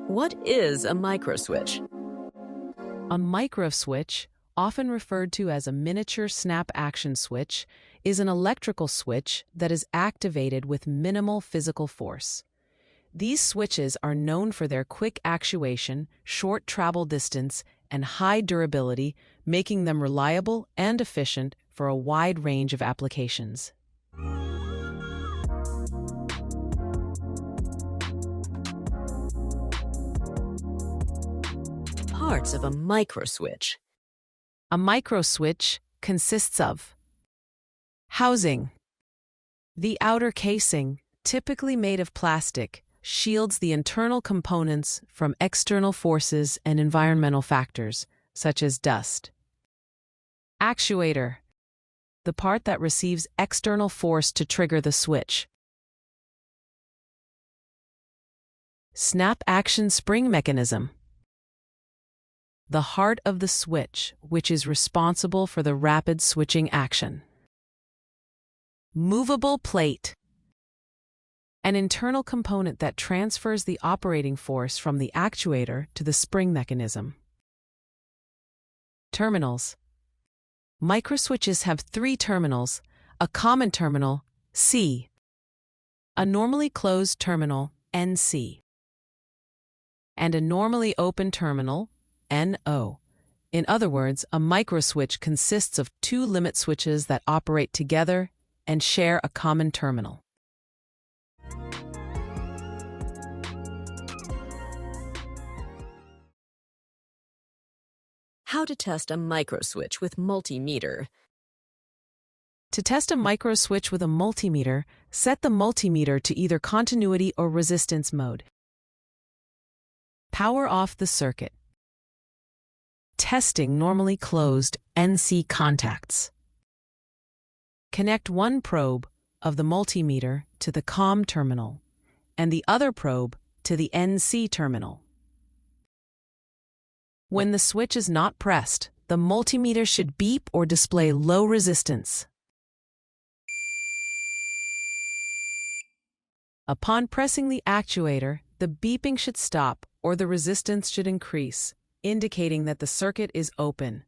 What is a microswitch? A microswitch, often referred to as a miniature snap-action switch, is an electrical switch that is activated with minimal physical force. These switches are known for their quick actuation, short travel distance, and high durability, making them reliable and efficient for a wide range of applications. Parts of a microswitch. A microswitch consists of housing. The outer casing, typically made of plastic, shields the internal components from external forces and environmental factors, such as dust. Actuator. The part that receives external force to trigger the switch. Snap-action spring mechanism. The heart of the switch, which is responsible for the rapid switching action. Movable plate. An internal component that transfers the operating force from the actuator to the spring mechanism. Terminals. Microswitches have 3 terminals: a common terminal, C, a normally closed terminal, NC, and a normally open terminal, NO. In other words, a microswitch consists of 2 limit switches that operate together and share a common terminal. How to test a microswitch with multimeter. To test a microswitch with a multimeter, set the multimeter to either continuity or resistance mode. Power off the circuit. Testing normally closed NC contacts. Connect one probe of the multimeter to the COM terminal and the other probe to the NC terminal. When the switch is not pressed, the multimeter should beep or display low resistance. Upon pressing the actuator, the beeping should stop or the resistance should increase, indicating that the circuit is open.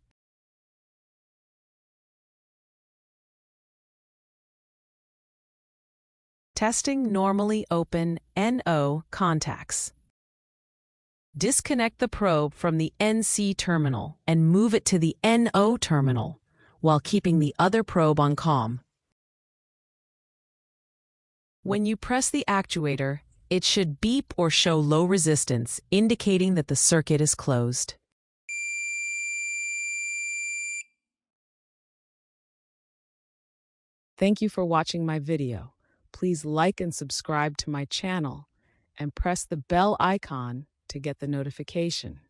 Testing normally open NO contacts. Disconnect the probe from the NC terminal and move it to the NO terminal while keeping the other probe on COM. When you press the actuator, it should beep or show low resistance, indicating that the circuit is closed. Thank you for watching my video. Please like and subscribe to my channel and press the bell icon to get the notification.